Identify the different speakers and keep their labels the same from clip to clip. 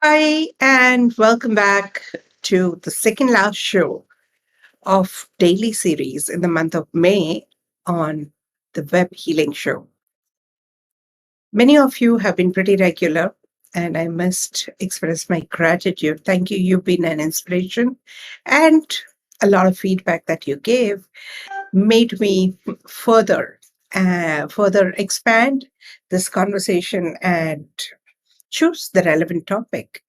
Speaker 1: Hi, and welcome back to the second last show of daily series in the month of May on the Web Healing Show. Many of you have been pretty regular, and I must express my gratitude. Thank you. You've been an inspiration, and a lot of feedback that you gave made me further expand this conversation and choose the relevant topic.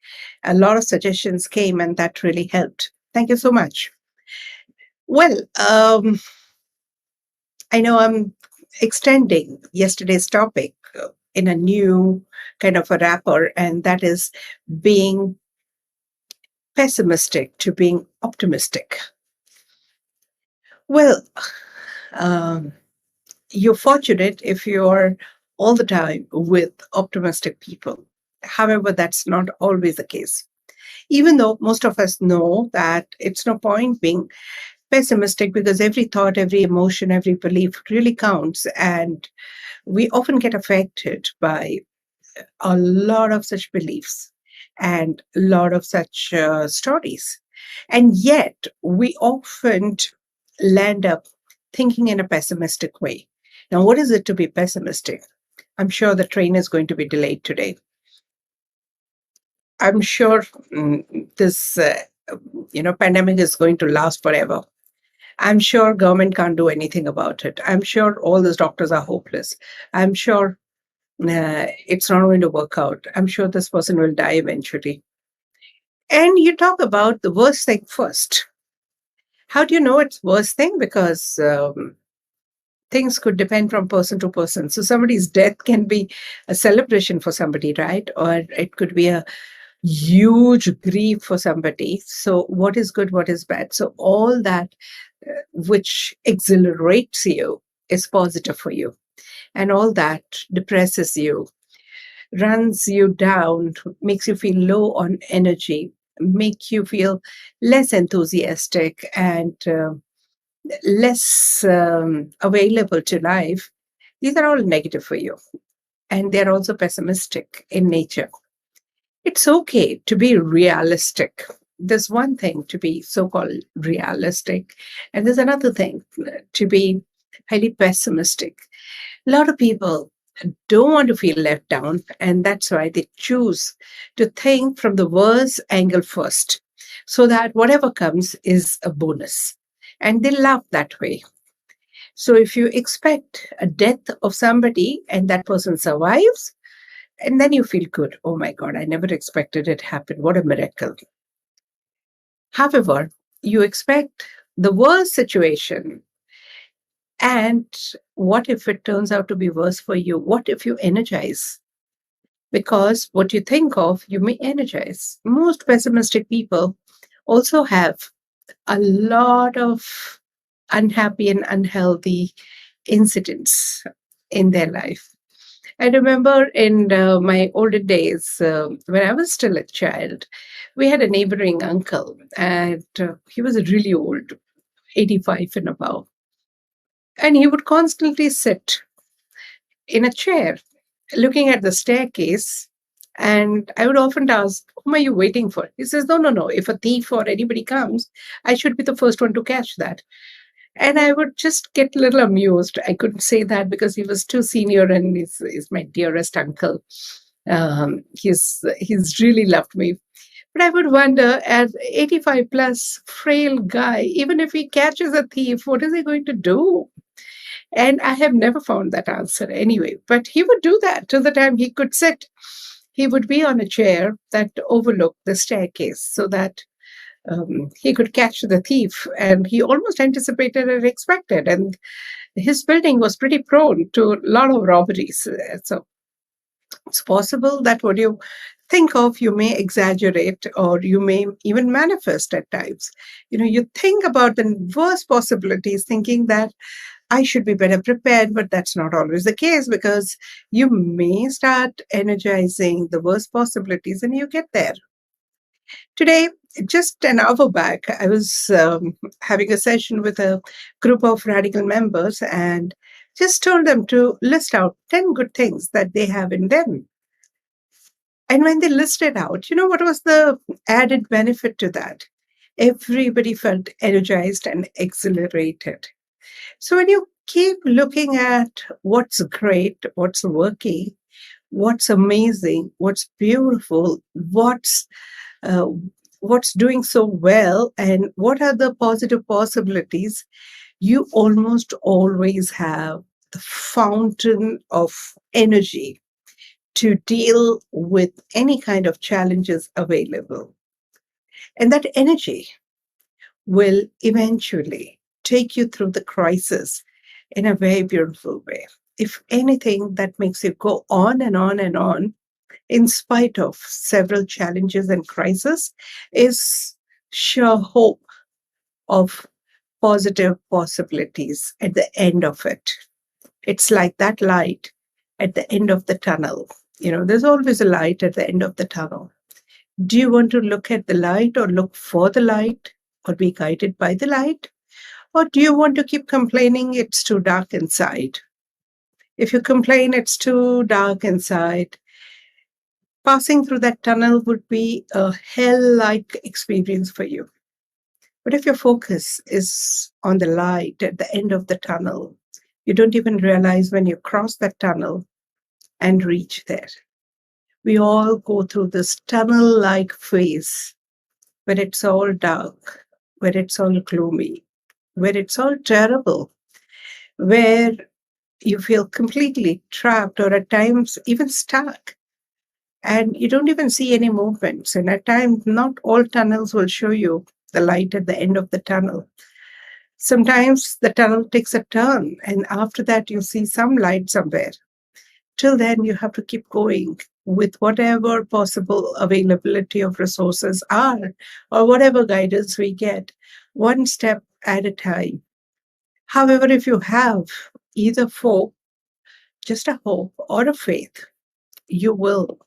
Speaker 1: A lot of suggestions came, and that really helped. Thank you so much. Well, I know I'm extending yesterday's topic in a new kind of a wrapper, and that is being pessimistic to being optimistic. Well, um, you're fortunate if you're all the time with optimistic people. However, that's not always the case. Even though most of us know that it's no point being pessimistic because every thought, every emotion, every belief really counts. And we often get affected by a lot of such beliefs and a lot of such stories. And yet, we often land up thinking in a pessimistic way. Now, what is it to be pessimistic? I'm sure the train is going to be delayed today. I'm sure this pandemic is going to last forever. I'm sure government can't do anything about it. I'm sure all these doctors are hopeless. I'm sure it's not going to work out. I'm sure this person will die eventually. And you talk about the worst thing first. How do you know it's worst thing? Because things could depend from person to person. So somebody's death can be a celebration for somebody, right? Or it could be a huge grief for somebody. So what is good, what is bad? So all that which exhilarates you is positive for you. And all that depresses you, runs you down, makes you feel low on energy, make you feel less enthusiastic and less available to life. These are all negative for you. And they're also pessimistic in nature. It's okay to be realistic. There's one thing to be so called realistic, and there's another thing to be highly pessimistic. A lot of people don't want to feel left down, and that's why they choose to think from the worst angle first, so that whatever comes is a bonus. And they love that way. So if you expect a death of somebody and that person survives, and then you feel good. Oh my God, I never expected it happen. What a miracle. However, you expect the worst situation. And what if it turns out to be worse for you? What if you energize? Because what you think of, you may energize. Most pessimistic people also have a lot of unhappy and unhealthy incidents in their life. I remember in my older days, when I was still a child, we had a neighboring uncle, and he was really old, 85 and above. And he would constantly sit in a chair looking at the staircase. And I would often ask, whom are you waiting for? He says, no, no, no. If a thief or anybody comes, I should be the first one to catch that. And I would just get a little amused. I couldn't say that because he was too senior and he's my dearest uncle. He's really loved me. But I would wonder, as 85 plus frail guy, even if he catches a thief, what is he going to do? And I have never found that answer anyway. But he would do that till the time he could sit. He would be on a chair that overlooked the staircase so that he could catch the thief. And he almost anticipated and expected. And his building was pretty prone to a lot of robberies. So it's possible that what you think of, you may exaggerate or you may even manifest at times. You think about the worst possibilities, thinking that I should be better prepared, but that's not always the case because you may start energizing the worst possibilities and you get there. Today, just an hour back, I was having a session with a group of radical members and just told them to list out 10 good things that they have in them. And when they listed out, what was the added benefit to that? Everybody felt energized and exhilarated. So when you keep looking at what's great, what's working, what's amazing, what's beautiful, uh, what's doing so well, and what are the positive possibilities, you almost always have the fountain of energy to deal with any kind of challenges available. And that energy will eventually take you through the crisis in a very beautiful way. If anything, that makes you go on and on and on in spite of several challenges and crises is sure hope of positive possibilities at the end of it. It's like that light at the end of the tunnel. There's always a light at the end of the tunnel. Do you want to look at the light or look for the light or be guided by the light? Or do you want to keep complaining it's too dark inside? If you complain it's too dark inside, passing through that tunnel would be a hell like experience for you. But if your focus is on the light at the end of the tunnel, you don't even realize when you cross that tunnel and reach there. We all go through this tunnel like phase where it's all dark, where it's all gloomy, where it's all terrible, where you feel completely trapped or at times even stuck. And you don't even see any movements. And at times, not all tunnels will show you the light at the end of the tunnel. Sometimes the tunnel takes a turn, and after that, you see some light somewhere. Till then, you have to keep going with whatever possible availability of resources are, or whatever guidance we get, one step at a time. However, if you have either hope, just a hope or a faith, you will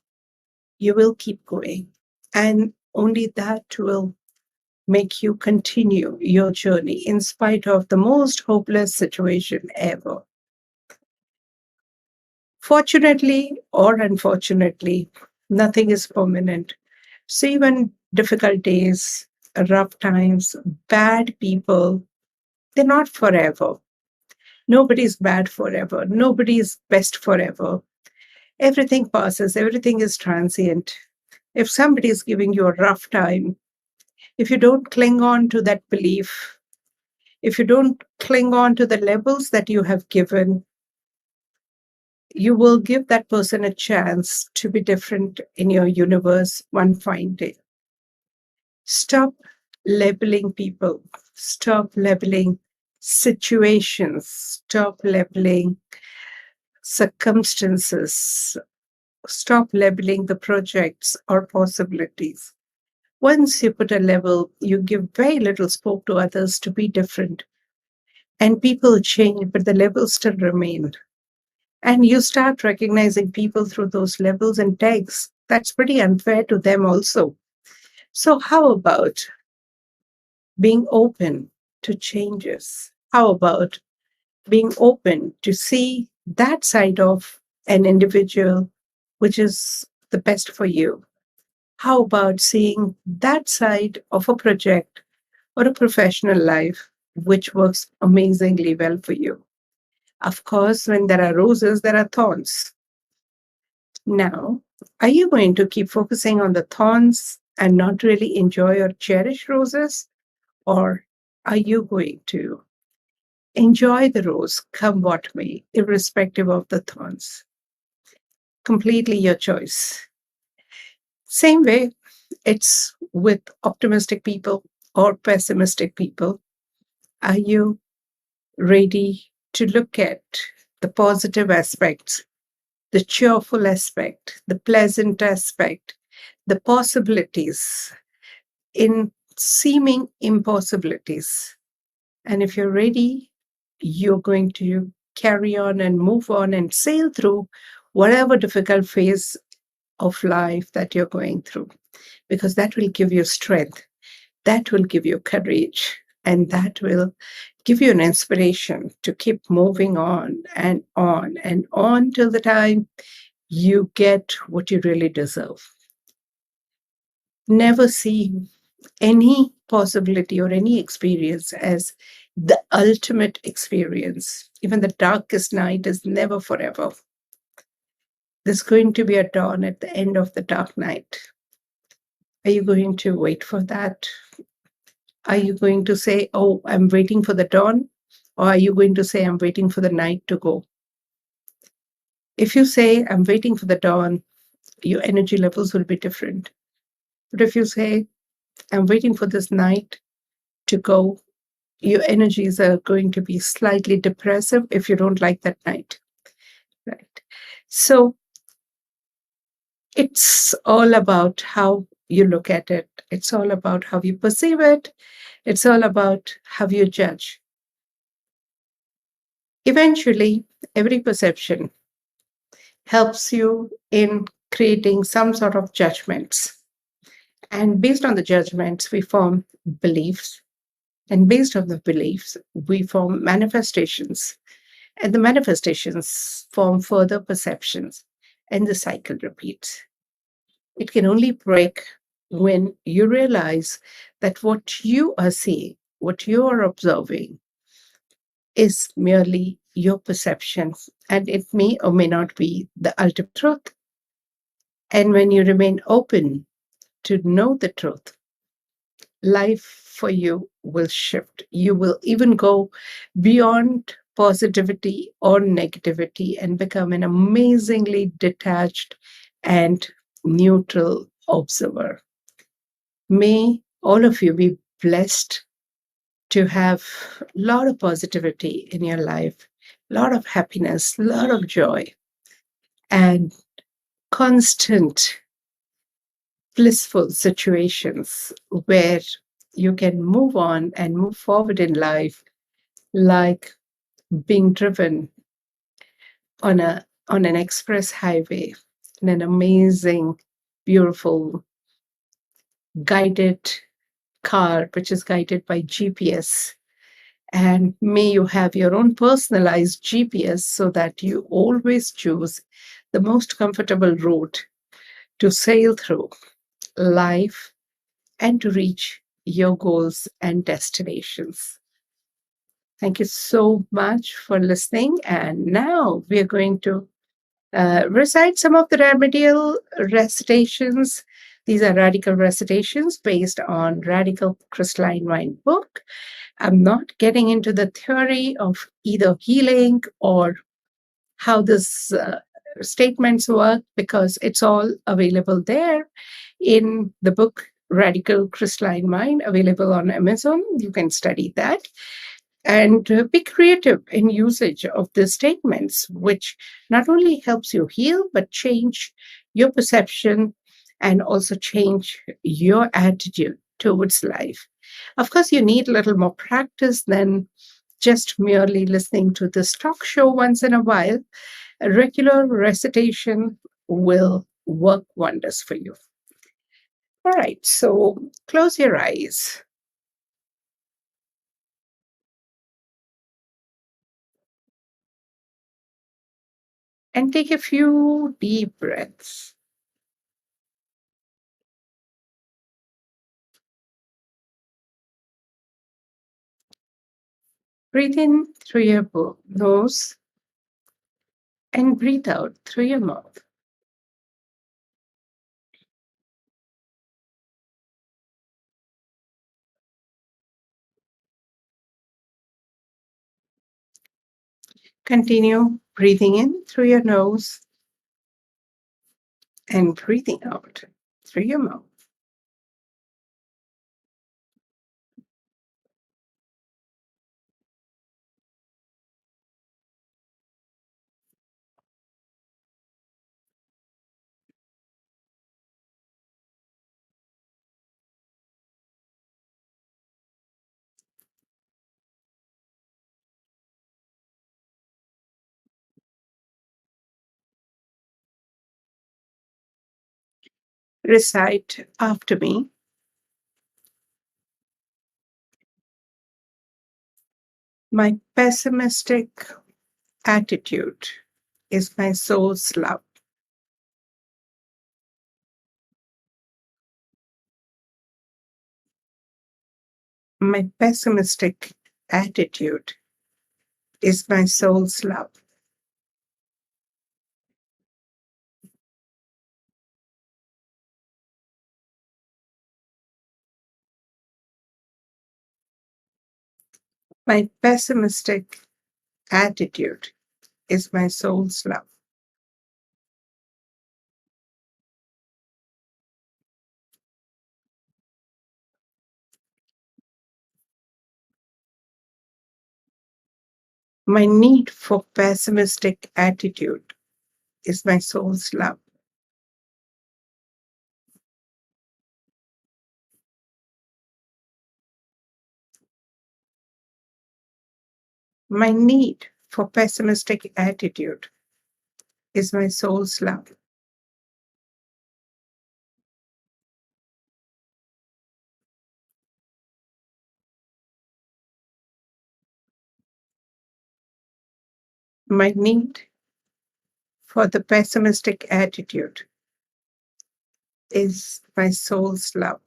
Speaker 1: keep going. And only that will make you continue your journey in spite of the most hopeless situation ever. Fortunately or unfortunately, nothing is permanent. So even difficult days, rough times, bad people, they're not forever. Nobody's bad forever. Nobody's best forever. Everything passes. Everything is transient. If somebody is giving you a rough time, if you don't cling on to that belief, if you don't cling on to the levels that you have given, you will give that person a chance to be different in your universe one fine day. Stop labeling people. Stop labeling situations. Stop labeling circumstances. Stop labeling the projects or possibilities. Once you put a level, you give very little scope to others to be different. And people change, but the levels still remain. And you start recognizing people through those levels and tags. That's pretty unfair to them also. So, how about being open to changes? How about being open to see that side of an individual which is the best for you? How about seeing that side of a project or a professional life which works amazingly well for you? Of course, when there are roses, there are thorns. Now, are you going to keep focusing on the thorns and not really enjoy or cherish roses? Or are you going to enjoy the rose, come what may, irrespective of the thorns? Completely your choice. Same way, it's with optimistic people or pessimistic people. Are you ready to look at the positive aspects, the cheerful aspect, the pleasant aspect, the possibilities in seeming impossibilities? And if you're ready, you're going to carry on and move on and sail through whatever difficult phase of life that you're going through, because that will give you strength, that will give you courage, and that will give you an inspiration to keep moving on and on and on till the time you get what you really deserve. Never see any possibility or any experience as the ultimate experience. Even the darkest night is never forever. There's going to be a dawn at the end of the dark night. Are you going to wait for that? Are you going to say, oh, I'm waiting for the dawn? Or are you going to say, I'm waiting for the night to go? If you say, I'm waiting for the dawn, your energy levels will be different. But if you say, I'm waiting for this night to go, your energies are going to be slightly depressive if you don't like that night. Right. So it's all about how you look at it. It's all about how you perceive it. It's all about how you judge. Eventually, every perception helps you in creating some sort of judgments. And based on the judgments, we form beliefs. And based on the beliefs, we form manifestations. And the manifestations form further perceptions. And the cycle repeats. It can only break when you realize that what you are seeing, what you are observing, is merely your perception, and it may or may not be the ultimate truth. And when you remain open to know the truth, life for you will shift. You will even go beyond positivity or negativity and become an amazingly detached and neutral observer. May all of you be blessed to have a lot of positivity in your life, a lot of happiness, a lot of joy, and constant blissful situations where you can move on and move forward in life like being driven on an express highway in an amazing, beautiful, guided car, which is guided by GPS. And may you have your own personalized GPS so that you always choose the most comfortable route to sail through life and to reach your goals and destinations. Thank you so much for listening. And now we are going to recite some of the remedial recitations. These are radical recitations based on Radical Crystalline Mind book. I'm not getting into the theory of either healing or how this statements work because it's all available there in the book Radical Crystalline Mind, available on Amazon. You can study that and be creative in usage of the statements, which not only helps you heal, but change your perception and also change your attitude towards life. Of course, you need a little more practice than just merely listening to this talk show once in a while. A regular recitation will work wonders for you. All right, so close your eyes. And take a few deep breaths. Breathe in through your nose and breathe out through your mouth. Continue breathing in through your nose and breathing out through your mouth. Recite after me. My pessimistic attitude is my soul's love. My pessimistic attitude is my soul's love. My pessimistic attitude is my soul's love. My need for pessimistic attitude is my soul's love. My need for pessimistic attitude is my soul's love. My need for the pessimistic attitude is my soul's love.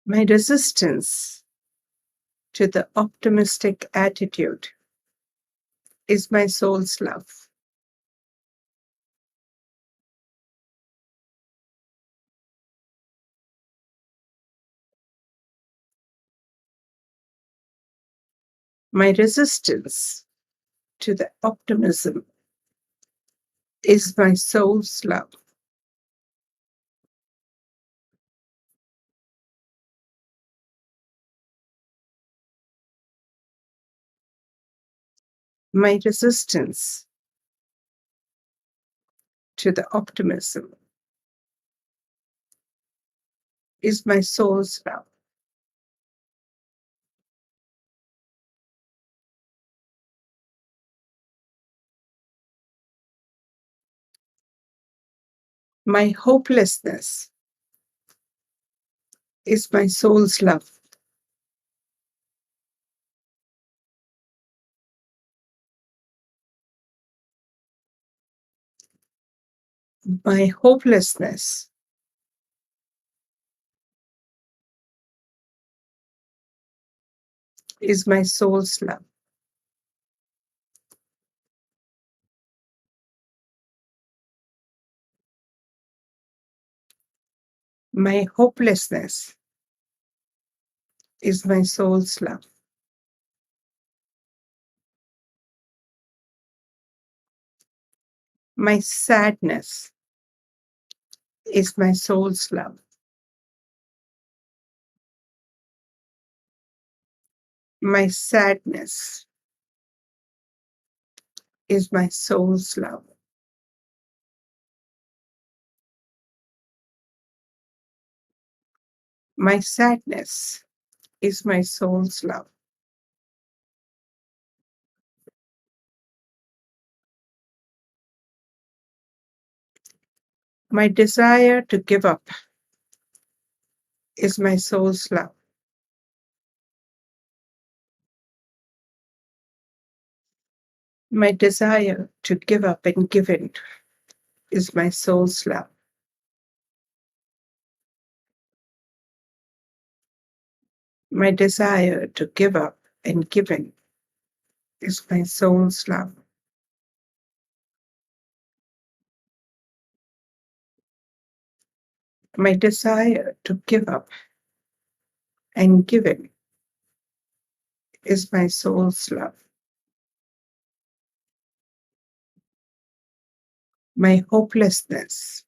Speaker 1: My resistance to the optimistic attitude is my soul's love. My resistance to the optimism is my soul's love. My resistance to the optimism is my soul's love. My hopelessness is my soul's love. My hopelessness is my soul's love. My hopelessness is my soul's love. My sadness is my soul's love. My sadness is my soul's love. My sadness is my soul's love. My desire to give up is my soul's love. My desire to give up and give in is my soul's love. My desire to give up and give in is my soul's love. My desire to give up and give in is my soul's love. My hopelessness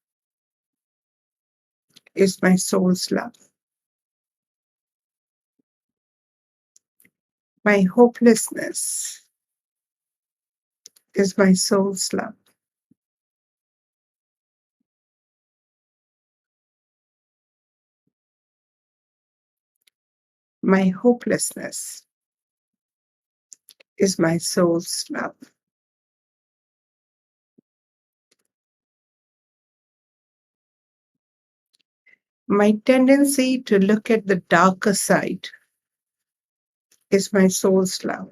Speaker 1: is my soul's love. My hopelessness is my soul's love. My hopelessness is my soul's love. My tendency to look at the darker side is my soul's love.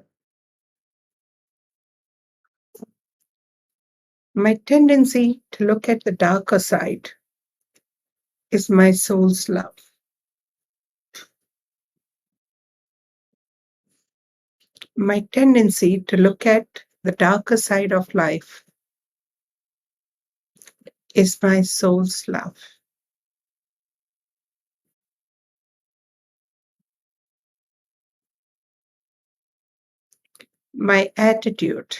Speaker 1: My tendency to look at the darker side is my soul's love. My tendency to look at the darker side of life is my soul's love. My attitude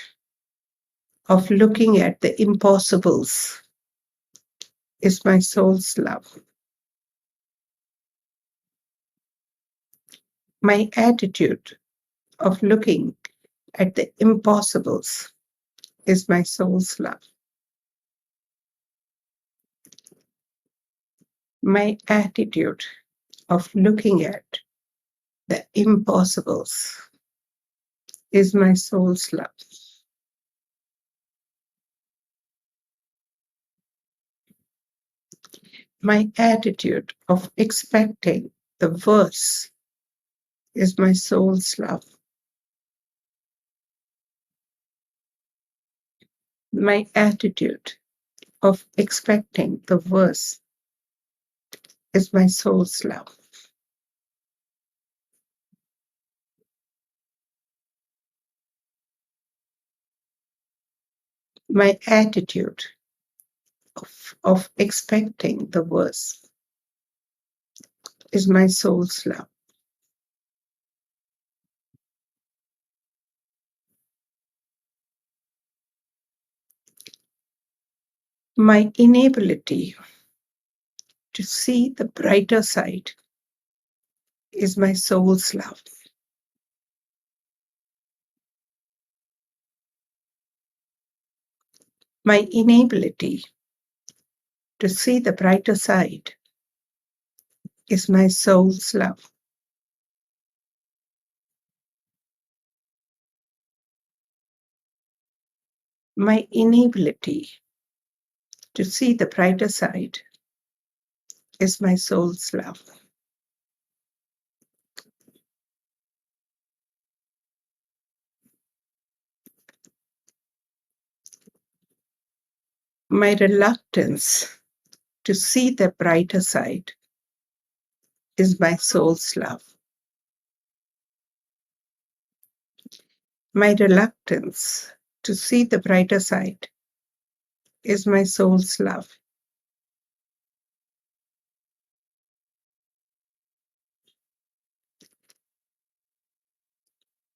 Speaker 1: of looking at the impossibles is my soul's love. My attitude of looking at the impossibles is my soul's love. My attitude of looking at the impossibles is my soul's love. My attitude of expecting the worst is my soul's love. My attitude of expecting the worst is my soul's love. My attitude of expecting the worst is my soul's love. My inability to see the brighter side is my soul's love. My inability to see the brighter side is my soul's love. My inability to see the brighter side is my soul's love. My reluctance to see the brighter side is my soul's love. My reluctance to see the brighter side is my soul's love.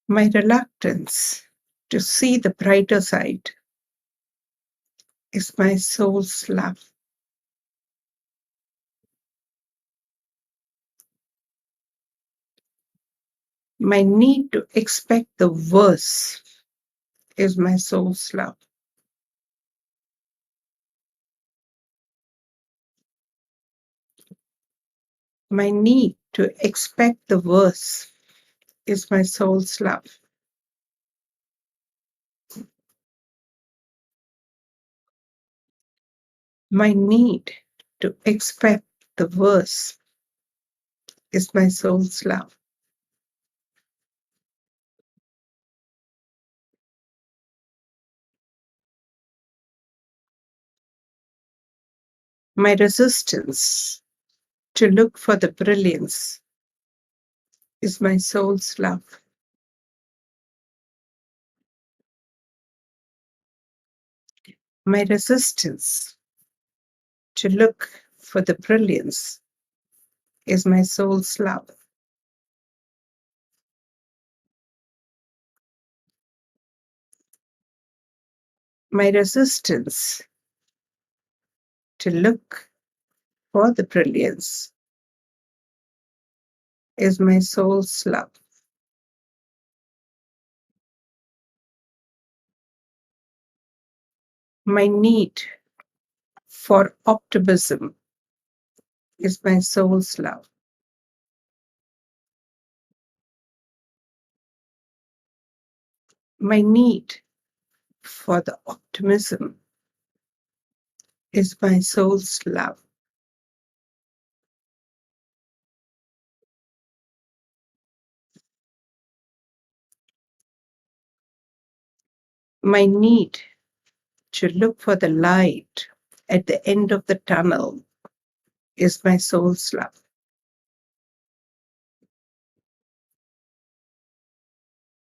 Speaker 1: My reluctance to see the brighter side is my soul's love. My need to expect the worst is my soul's love. My need to expect the worst is my soul's love. My need to expect the worst is my soul's love. My resistance to look for the brilliance is my soul's love. My resistance to look for the brilliance is my soul's love. My resistance to look for the brilliance is my soul's love. My need for optimism is my soul's love. My need for the optimism is my soul's love. My need to look for the light at the end of the tunnel is my soul's love.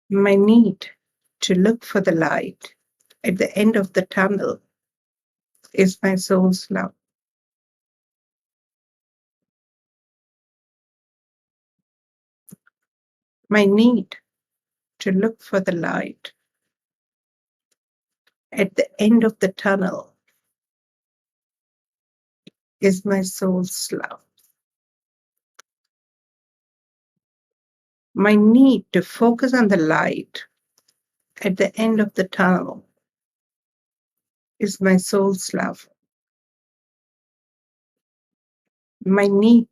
Speaker 1: My need to look for the light at the end of the tunnel is my soul's love. My need to look for the light at the end of the tunnel is my soul's love. My need to focus on the light at the end of the tunnel is my soul's love. My need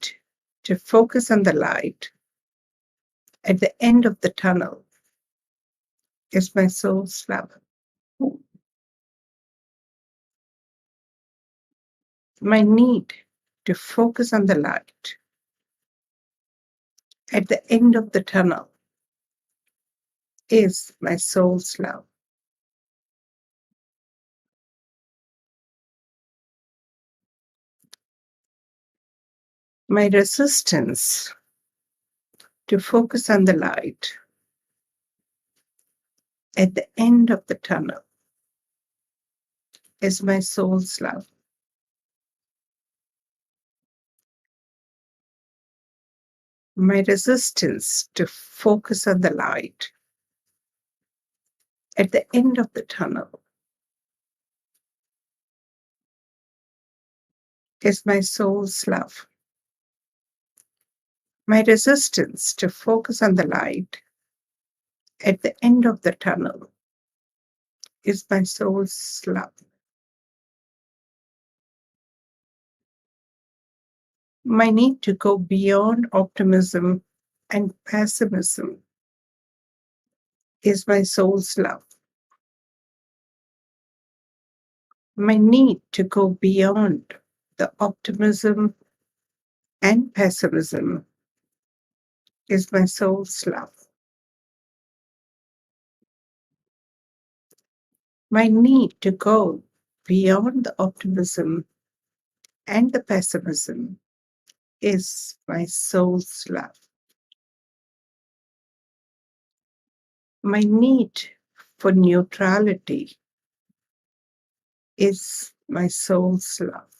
Speaker 1: to focus on the light at the end of the tunnel is my soul's love. My need to focus on the light at the end of the tunnel is my soul's love. My resistance to focus on the light at the end of the tunnel is my soul's love. My resistance to focus on the light at the end of the tunnel is my soul's love. My resistance to focus on the light at the end of the tunnel is my soul's love. My need to go beyond optimism and pessimism is my soul's love. My need to go beyond the optimism and pessimism is my soul's love. My need to go beyond the optimism and the pessimism is my soul's love. My need for neutrality is my soul's love.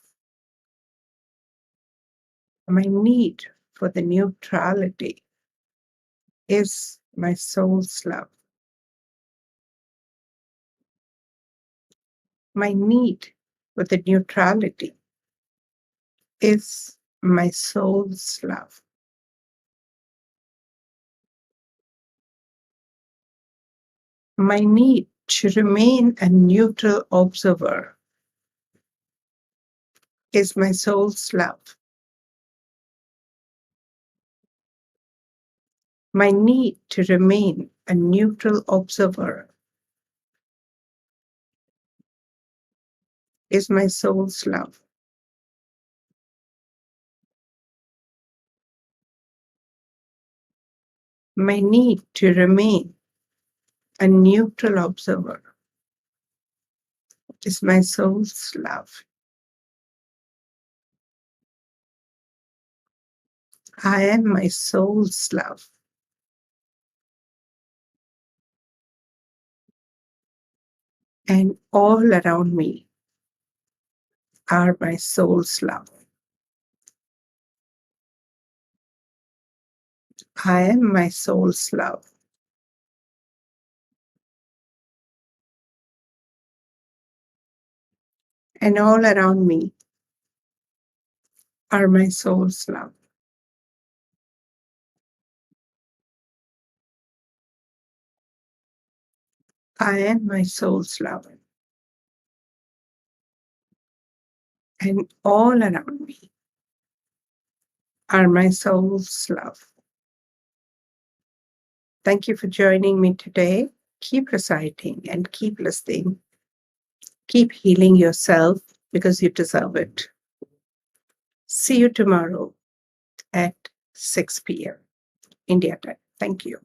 Speaker 1: My need for the neutrality is my soul's love. My need for the neutrality is my soul's love. My need to remain a neutral observer is my soul's love. My need to remain a neutral observer is my soul's love. My need to remain a neutral observer is my soul's love. I am my soul's love. And all around me are my soul's love. I am my soul's love. And all around me are my soul's love. I am my soul's love. And all around me are my soul's love. Thank you for joining me today. Keep reciting and keep listening. Keep healing yourself because you deserve it. See you tomorrow at 6 p.m. India time. Thank you.